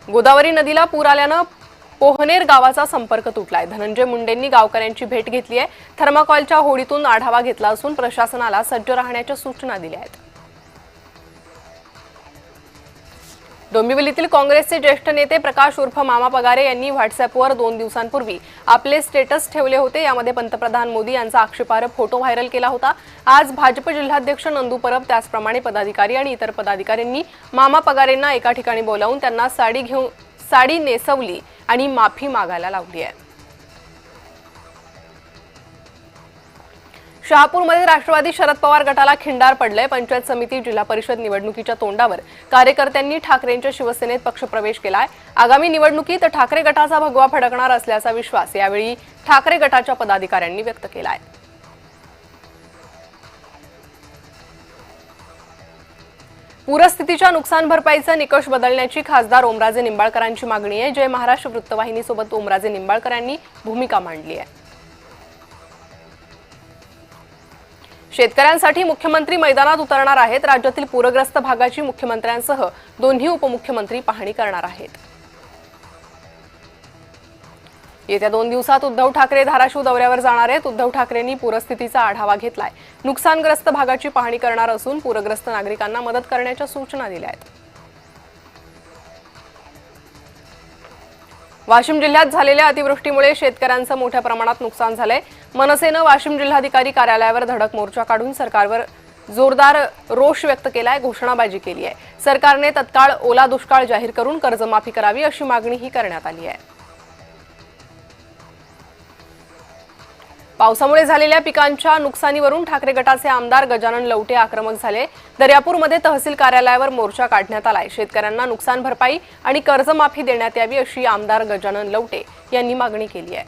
गोदावरी नदीला पूर आल्यानं पोहनेर गावाचा संपर्क तुटलाय। धनंजय मुंडेंनी गावकऱ्यांची भेट घेतली आहे। थर्माकोलच्या होडीतून आढावा घेतला असून प्रशासनाला सज्ज राहण्याच्या सूचना दिल्या आहेत। डोंबिवलीतील काँग्रेसचे ज्येष्ठ नेते प्रकाश उर्फ मामा पगारे यांनी व्हॉट्सअॅपवर 2 दिवसांपूर्वी आपले स्टेटस ठेवले होते। यामध्ये पंतप्रधान मोदी यांचा आक्षेपार्ह फोटो व्हायरल केला होता। आज भाजप जिल्हाध्यक्ष नंदू परब त्याचप्रमाणे पदाधिकारी आणि इतर पदाधिकाऱ्यांनी मामा पगारेंना एका ठिकाणी बोलावून त्यांना साडी नेसवली आणि माफी मागायला लावली आहे। शहापूरमध्ये राष्ट्रवादी शरद पवार गटाला खिंडार पडले। पंचायत समिती जिल्हा परिषद निवडणुकीच्या तोंडावर कार्यकर्त्यांनी ठाकरेंच्या शिवसेनेत पक्षप्रवेश केलाय। आगामी निवडणुकीत ठाकरे गटाचा भगवा फडकणार असल्याचा विश्वास यावेळी ठाकरे गटाच्या पदाधिकाऱ्यांनी व्यक्त केलाय। पूरस्थितीच्या नुकसान भरपाईचा निकष बदलण्याची खासदार ओमराजे निंबाळकरांची मागणी आहे। जय महाराष्ट्र वृत्तवाहिनीसोबत ओमराजे निंबाळकरांनी भूमिका मांडली आहे। शेतकऱ्यांसाठी मुख्यमंत्री मैदानात उतरणार आहेत। राज्यातील पूरग्रस्त भागाची मुख्यमंत्र्यांसह दोन्ही उपमुख्यमंत्री पाहणी करणार आहेत। येत्या 2 दिवसात उद्धव ठाकरे धाराशिव दौऱ्यावर जाणार आहेत। उद्धव ठाकरेंनी पूरस्थितीचा आढावा घेतलाय। नुकसानग्रस्त भागाची पाहणी करणार असून पूरग्रस्त नागरिकांना मदत करण्याच्या सूचना दिल्या आहेत। वाशिम जिल्ह्यात झालेल्या अतिवृष्टीमुळे शेतकऱ्यांचं मोठ्या प्रमाणात नुकसान झालंय। मनसेनं वाशिम जिल्हाधिकारी कार्यालयावर धडक मोर्चा काढून सरकारवर जोरदार रोष व्यक्त केलाय, घोषणाबाजी केली आहे। सरकारने तत्काळ ओला दुष्काळ जाहीर करून कर्जमाफी करावी अशी मागणीही करण्यात आली आहे। पावसामुळे झालेल्या पिकांच्या नुकसानीवरून ठाकरे गटाचे आमदार गजानन लवटे आक्रमक झाले। दर्यापूरमध्ये तहसील कार्यालयावर मोर्चा काढण्यात आलाय। शेतकऱ्यांना नुकसान भरपाई आणि कर्जमाफी देण्यात यावी अशी आमदार गजानन लवटे यांनी मागणी केली आहे।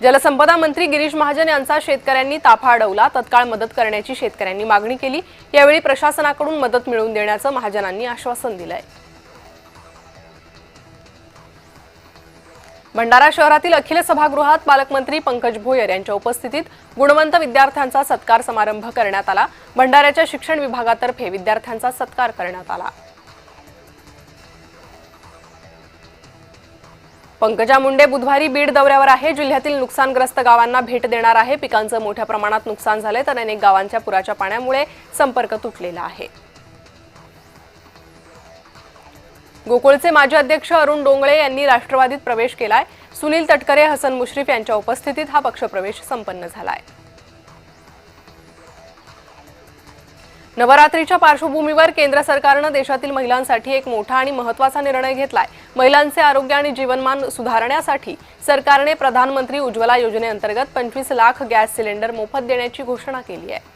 जलसंपदा मंत्री गिरीश महाजन यांचा शेतकऱ्यांनी ताफा अडवला। तत्काळ मदत करण्याची शेतकऱ्यांनी मागणी केली। यावेळी प्रशासनाकडून मदत मिळवून देण्याचं महाजनांनी आश्वासन दिलंय। भंडारा शहरातील अखिल सभागृहात पालकमंत्री पंकज भोयर यांच्या उपस्थितीत गुणवंत विद्यार्थ्यांचा सत्कार समारंभ करण्यात आला। भंडाऱ्याच्या शिक्षण विभागातर्फे विद्यार्थ्यांचा सत्कार करण्यात आला। पंकजा मुंडे बुधवारी बीड दौऱ्यावर आहे। जिल्ह्यातील नुकसानग्रस्त गावांना भेट देणार आहे। पिकांचं मोठ्या प्रमाणात नुकसान झाले तर अनेक गावांच्या पुराच्या पाण्यामुळे संपर्क तुटलेला आहे। गोकुळचे माजी अध्यक्ष अरुण डोंगळे यांनी राष्ट्रवादीत प्रवेश केलाय। सुनील तटकरे, हसन मुश्रीफ यांच्या उपस्थितीत हा पक्षप्रवेश संपन्न झालाय। नवरात्रीच्या पार्श्वभूमीवर केंद्र सरकारने देशातील महिलांसाठी एक मोठा आणि महत्त्वाचा निर्णय घेतलाय। महिलांचे आरोग्य आणि जीवनमान सुधारण्यासाठी सरकारने प्रधानमंत्री उज्ज्वला योजनेअंतर्गत 25 लाख गॅस सिलेंडर मोफत देण्याची घोषणा केली आहे।